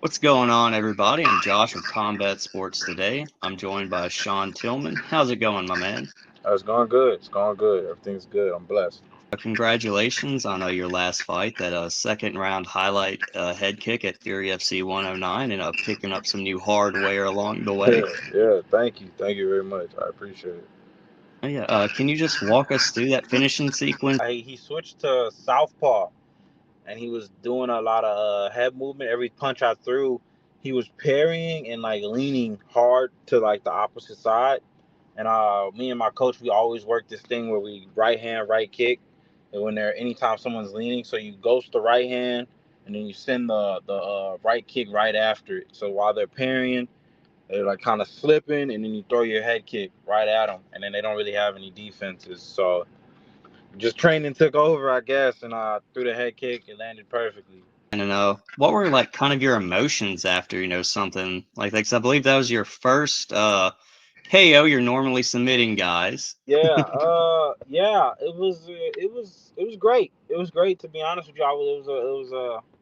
What's going on, everybody? I'm Josh with Combat Sports Today. I'm joined by Shawn Tillman. How's it going, my man? It's going good. It's going good. Everything's good. I'm blessed. Congratulations on your last fight, that second round highlight head kick at FuryFC 109, and picking up some new hardware along the way. Yeah. Thank you. Thank you very much. I appreciate it. Yeah, can you just walk us through that finishing sequence? He switched to southpaw, and he was doing a lot of head movement. Every punch I threw, he was parrying and like leaning hard to like the opposite side. And me and my coach, we always work this thing where we right hand, right kick. And when anytime someone's leaning, so you ghost the right hand, and then you send the right kick right after it. So while they're parrying, they're like kind of slipping, and then you throw your head kick right at them, and then they don't really have any defenses. So just training took over, I guess, and I threw the head kick. It landed perfectly. And what were like kind of your emotions after something like that? 'Cause I believe that was your first KO. You're normally submitting guys. Yeah. It was great. It was great, to be honest with you.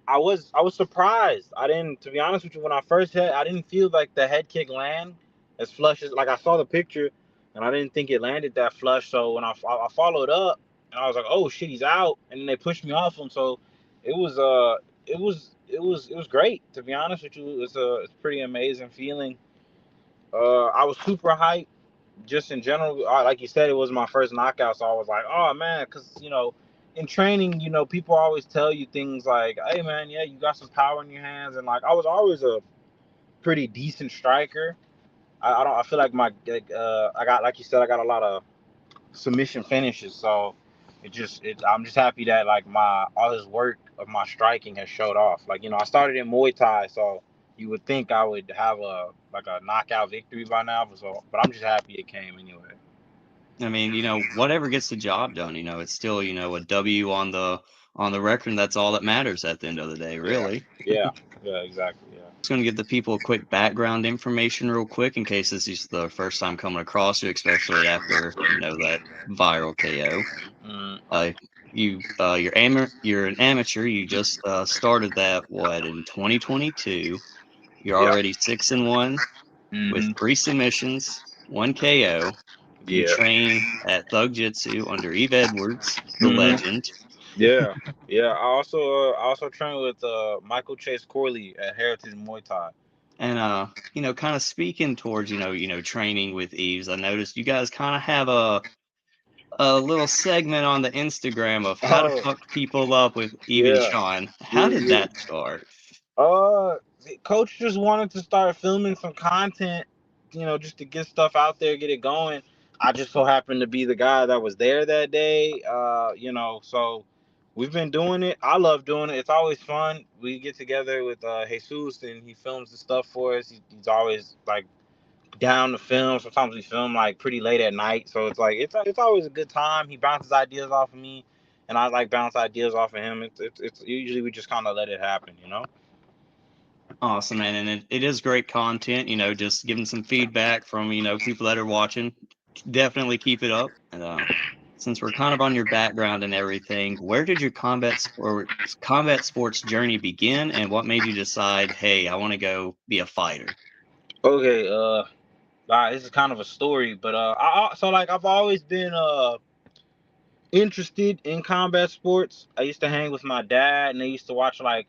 I was surprised. I didn't, to be honest with you, when I first hit, I didn't feel like the head kick land as flush as, like, I saw the picture, and I didn't think it landed that flush. So when I followed up, and I was like, oh shit, he's out, and then they pushed me off him. So it was it was great, to be honest with you. It's a pretty amazing feeling. I was super hyped just in general. Like you said, it was my first knockout, so I was like, oh man, because in training, people always tell you things like, hey man, yeah, you got some power in your hands, and like I was always a pretty decent striker. I don't. I feel like I got, like you said, I got a lot of submission finishes, so I'm just happy that like my all this work of my striking has showed off. Like, I started in Muay Thai, so you would think I would have a knockout victory by now, but I'm just happy it came anyway. I mean, whatever gets the job done, it's still, a W on the record, and that's all that matters at the end of the day, Yeah, really. yeah, yeah, exactly. Yeah. Just going to give the people a quick background information real quick in case this is the first time coming across you, especially after, that viral KO. Mm, Uh, you're an amateur. You just started that, what, in 2022. You're yeah. already 6-1 with Hmm. 3 submissions, 1 KO. You Yeah. train at Thug Jitsu under Eve Edwards, the Hmm. legend. Yeah. Yeah. I also train with Michael Chase Corley at Heritage Muay Thai. And kind of speaking towards, training with Eves, I noticed you guys kind of have a little segment on the Instagram of how to Oh, fuck people up with Eve and yeah. Shawn. How Yeah. did Yeah. that start? The coach just wanted to start filming some content, just to get stuff out there, get it going. I just so happened to be the guy that was there that day. So we've been doing it. I love doing it. It's always fun. We get together with Jesus, and he films the stuff for us. He's always like down to film. Sometimes we film like pretty late at night, so it's like it's always a good time. He bounces ideas off of me, and I like bounce ideas off of him. It's usually we just kind of let it happen. Awesome, man. And it is great content, just giving some feedback from, people that are watching. Definitely keep it up. And since we're kind of on your background and everything, where did your combat sports journey begin, and what made you decide, hey, I want to go be a fighter? Okay, this is kind of a story, but so like I've always been interested in combat sports. I used to hang with my dad, and they used to watch like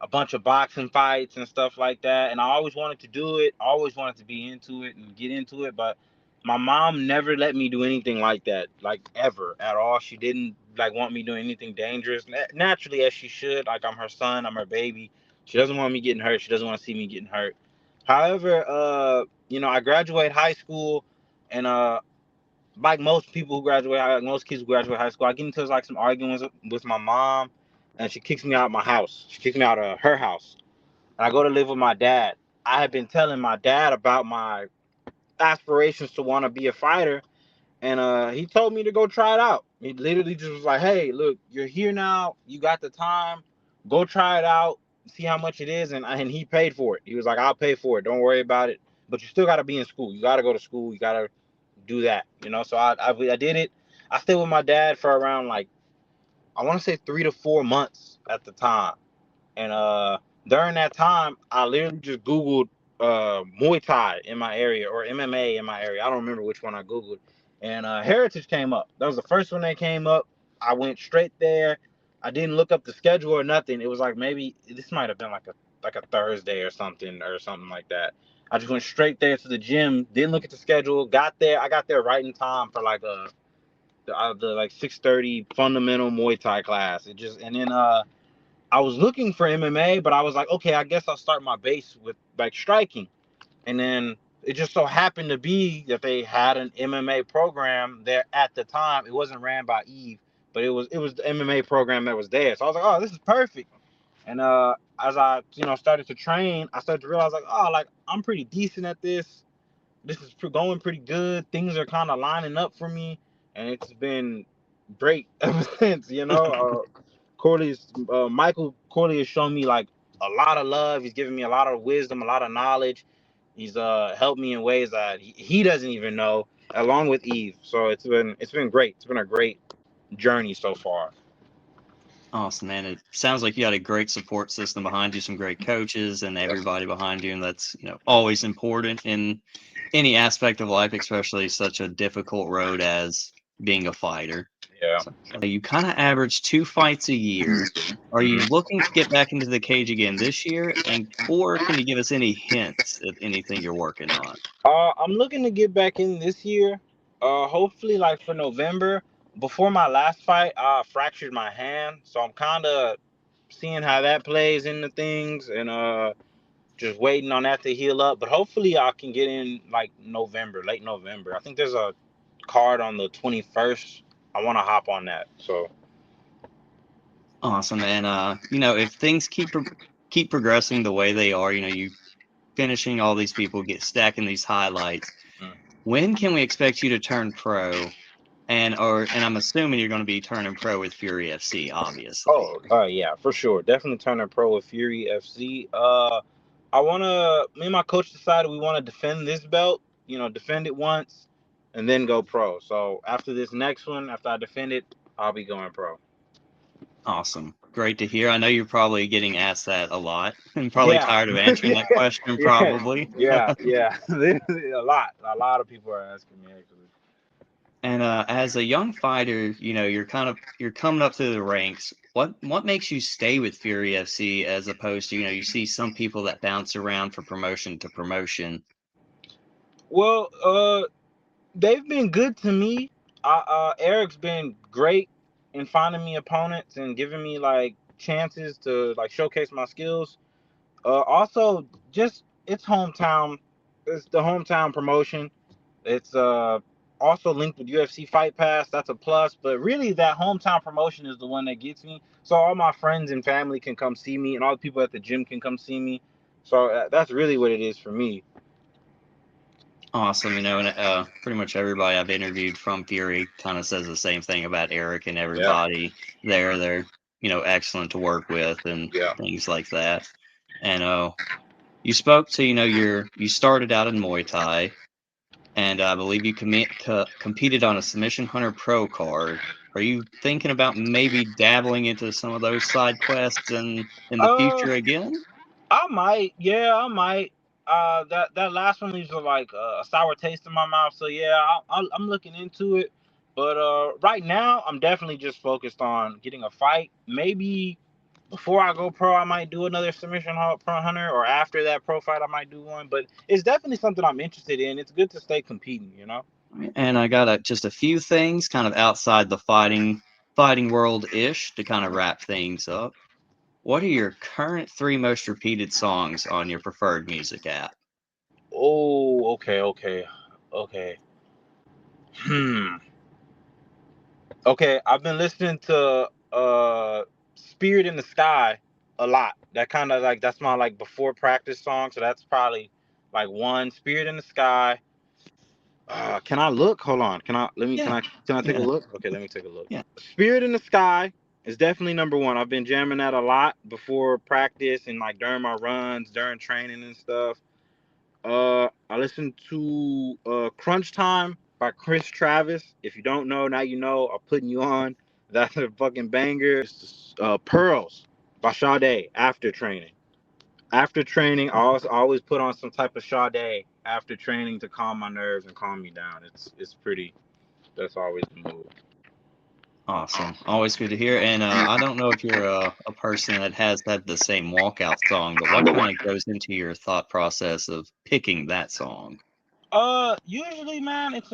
a bunch of boxing fights and stuff like that. And I always wanted to do it. I always wanted to be into it and get into it, but my mom never let me do anything like that, like ever at all. She didn't like want me doing anything dangerous. Naturally, as she should. Like, I'm her son, I'm her baby. She doesn't want me getting hurt. She doesn't want to see me getting hurt. However, I graduate high school, and like most people who graduate, like most kids who graduate high school, I get into like some arguments with my mom, and she kicks me out of my house. She kicks me out of her house, and I go to live with my dad. I had been telling my dad about my aspirations to want to be a fighter, and he told me to go try it out. He literally just was like, "Hey, look, you're here now. You got the time. Go try it out. See how much it is." And he paid for it. He was like, "I'll pay for it. Don't worry about it. But you still got to be in school. You got to go to school. You got to do that. So I did it. I stayed with my dad for around, like, I want to say 3 to 4 months at the time, and during that time, I literally just Googled Muay Thai in my area or MMA in my area. I don't remember which one I Googled. And Heritage came up. That was the first one that came up. I went straight there. I didn't look up the schedule or nothing. It was like maybe this might have been like a Thursday or something like that. I just went straight there to the gym. Didn't look at the schedule. Got there. I got there right in time for like the like 6:30 fundamental Muay Thai class. It just and then I was looking for MMA, but I was like, okay, I guess I'll start my base with like striking. And then it just so happened to be that they had an MMA program there at the time. It wasn't ran by Eve, but it was the MMA program that was there. So I was like, oh, this is perfect. And as I started to train, I started to realize like, oh, like I'm pretty decent at this. This is going pretty good. Things are kind of lining up for me, and it's been great ever since. Michael Corley has shown me like a lot of love. He's given me a lot of wisdom, a lot of knowledge. He's helped me in ways that he doesn't even know, along with Eve. So it's been great. It's been a great journey so far. Awesome, man. It sounds like you got a great support system behind you, some great coaches and Yes. everybody behind you. And that's, always important in any aspect of life, especially such a difficult road as being a fighter. Yeah. So you kind of average 2 fights a year. Are you Mhm. looking to get back into the cage again this year? Or can you give us any hints at anything you're working on? I'm looking to get back in this year. Hopefully, like for November. Before my last fight, I fractured my hand, so I'm kind of seeing how that plays into things, and just waiting on that to heal up. But hopefully, I can get in like November, late November. I think there's a card on the 21st. I want to hop on that. So Awesome. And if things keep progressing the way they are, you finishing all these people, get stacking these highlights. mm. When can we expect you to turn pro? And I'm assuming you're going to be turning pro with Fury FC, obviously. Oh, yeah, for sure. Definitely turning pro with Fury FC. Me and my coach decided we want to defend this belt, defend it once and then go pro. So after this next one, after I defend it, I'll be going pro. Awesome. Great to hear. I know you're probably getting asked that a lot and probably Yeah. tired of answering that question, Yeah. probably. Yeah. A lot of people are asking me actually. And as a young fighter, you're coming up through the ranks. What makes you stay with Fury FC as opposed to, you see some people that bounce around from promotion to promotion. Well, they've been good to me. Eric's been great in finding me opponents and giving me like chances to like showcase my skills. Also, just it's hometown. It's the hometown promotion. It's also linked with UFC Fight Pass. That's a plus. But really, that hometown promotion is the one that gets me. So all my friends and family can come see me, and all the people at the gym can come see me. So that's really what it is for me. Awesome, and pretty much everybody I've interviewed from Fury kind of says the same thing about Eric and Yeah. everybody there. They're, excellent to work with and Yeah. things like that. And you spoke to, you started out in Muay Thai, and I believe you competed on a Submission Hunter Pro card. Are you thinking about maybe dabbling into some of those side quests in the Uh, future again? I might. Yeah, I might. That last one leaves like a sour taste in my mouth. So yeah, I'm looking into it. But right now, I'm definitely just focused on getting a fight. Maybe before I go pro, I might do another pro hunter, or after that pro fight, I might do one. But it's definitely something I'm interested in. It's good to stay competing. And I got just a few things kind of outside the fighting world ish to kind of wrap things up. What are your current 3 most repeated songs on your preferred music app? Oh, okay. Hmm. Okay, I've been listening to Spirit in the Sky a lot. That kind of like that's my like before practice song, so that's probably like one Spirit in the Sky. Can I look? Hold on. Can I let me Yeah, can I take a yeah, look? Okay, let me take a look. yeah. Spirit in the Sky is definitely number one. I've been jamming that a lot before practice and like during my runs, during training and stuff. I listened to Crunch Time by Chris Travis. If you don't know, now you know. I'm putting you on. That's a fucking banger. Pearls by Sade after training. After training, I always put on some type of Sade after training to calm my nerves and calm me down. It's pretty. That's always the move. Awesome. Always good to hear. And I don't know if you're a person that has had the same walkout song, but what kind of goes into your thought process of picking that song? Usually, man, it's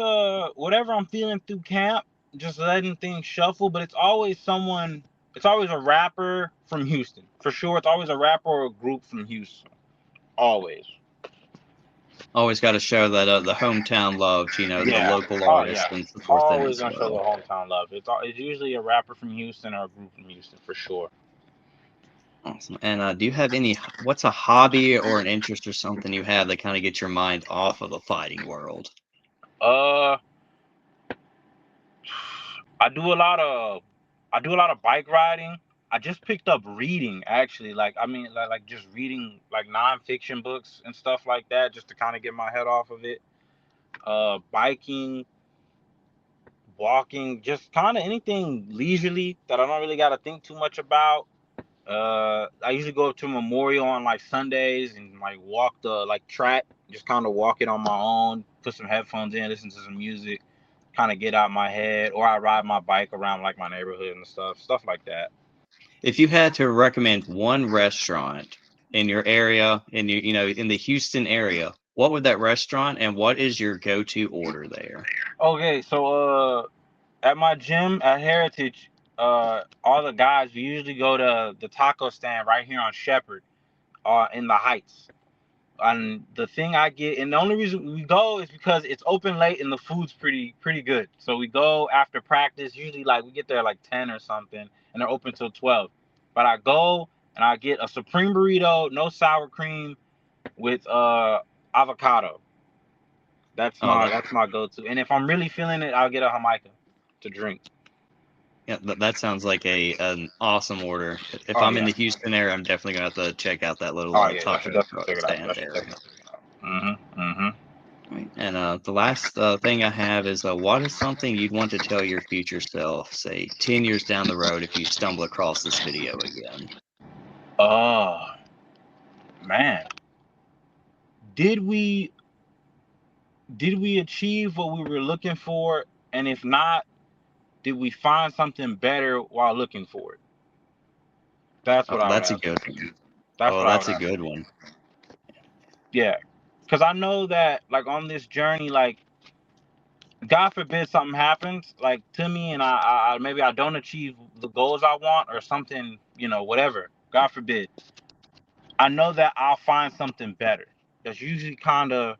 whatever I'm feeling through camp, just letting things shuffle. But it's always someone. It's always a rapper from Houston, for sure. It's always a rapper or a group from Houston. Always. Always got to show that the hometown love, the Yeah. local Oh artists yeah. and support them Always as gonna show the well. hometown love. It's usually a rapper from Houston or a group from Houston for sure. Awesome. And do you have what's a hobby or an interest or something you have that kind of gets your mind off of the fighting world? Uh, I do a lot of bike riding. I just picked up reading actually. Like just reading like nonfiction books and stuff like that, just to kind of get my head off of it. Biking, walking, just kind of anything leisurely that I don't really got to think too much about. I usually go up to Memorial on like Sundays and like walk the like track, just kind of walk it on my own, put some headphones in, listen to some music, kind of get out my head, or I ride my bike around like my neighborhood and stuff like that. If you had to recommend one restaurant in your area, in the Houston area, what would that restaurant and what is your go-to order there? Okay, so at my gym at Heritage, all the guys we usually go to the taco stand right here on Shepherd, in the Heights. And the thing I get, and the only reason we go is because it's open late and the food's pretty good. So we go after practice. Usually, like we get there like 10 or something, and they're open till 12. But I go and I get a supreme burrito, no sour cream, with avocado. That's Oh, my go-to. And if I'm really feeling it, I'll get a Jamaica to drink. yeah, that sounds like an awesome order. If Oh I'm in yeah. the Houston area, I'm definitely gonna have to check out that little Oh yeah. Y'all should taco definitely truck check it out. Y'all stand should there. definitely check it out. Mhm. Right. And the last thing I have is what is something you'd want to tell your future self, say 10 years down the road, if you stumble across this video again? Oh man, did we achieve what we were looking for? And if not, did we find something better while looking for it? That's what Oh, I would that's a ask. good one. That's Oh, what I would that's a ask. good one. Yeah, because I know that like on this journey, like God forbid something happens like to me, and I maybe I don't achieve the goals I want or something, whatever. God forbid. I know that I'll find something better. That's usually kind of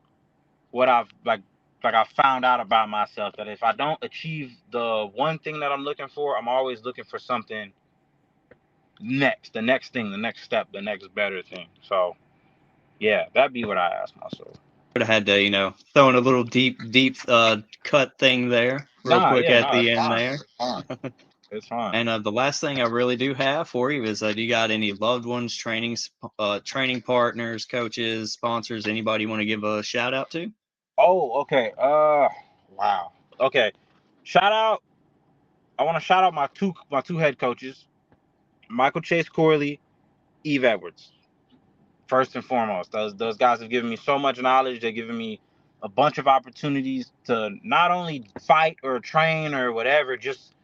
what I've like I found out about myself, that if I don't achieve the one thing that I'm looking for, I'm always looking for something next, the next thing, the next step, the next better thing. So yeah, that'd be what I ask myself. Would have had to, throw in a little deep cut thing there, real Nah, quick yeah, at no, the it's end fine. there. It's fine. It's fine. And the last thing I really do have for you is, do you got any loved ones, training partners, coaches, sponsors, anybody you want to give a shout out to? Oh, okay. Wow. Okay. Shout out. I want to shout out my two head coaches, Michael Chase Corley, Eve Edwards. First and foremost, those guys have given me so much knowledge. They've given me a bunch of opportunities to not only fight or train or whatever, just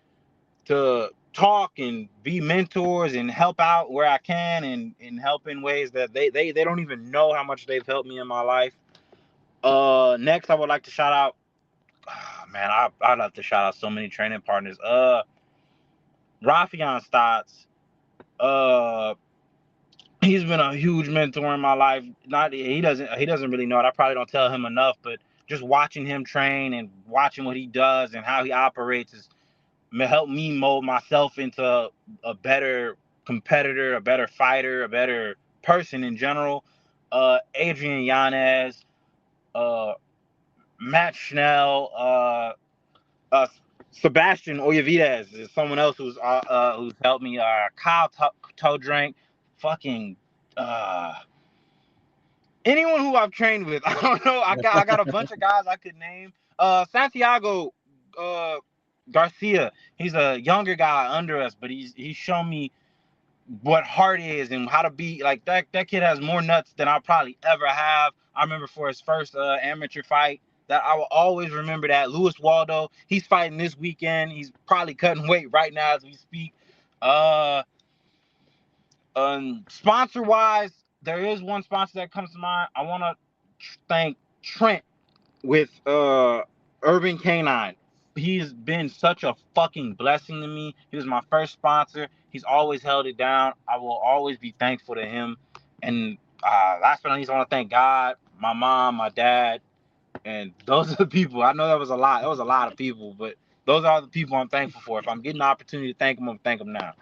to talk and be mentors and help out where I can, and help in ways that they don't even know how much they've helped me in my life. Next I would like to shout out, man, I'd love to shout out so many training partners. Rafion Stotts. Uh he's been a huge mentor in my life. Not he doesn't really know it. I probably don't tell him enough, but just watching him train and watching what he does and how he operates has helped me mold myself into a better competitor, a better fighter, a better person in general. Adrian Yanez, Matt Schnell, uh, Sebastian Oyavides is someone else who's helped me. Kyle Todrank, fucking anyone who I've trained with. I don't know. I got a bunch of guys I could name. Santiago Garcia. He's a younger guy under us, but he's shown me what heart is and how to be like that. That kid has more nuts than I'll probably ever have. I remember for his first amateur fight that I will always remember that. Louis Waldo, he's fighting this weekend. He's probably cutting weight right now as we speak. Sponsor wise, there is one sponsor that comes to mind. I want to thank Trent with Urban Canine. He's been such a fucking blessing to me. He was my first sponsor. He's always held it down. I will always be thankful to him. And last but not least, I want to thank God, my mom, my dad, and those are the people. I know that was a lot. That was a lot of people, but those are the people I'm thankful for. If I'm getting the opportunity to thank them, I'm thank them now.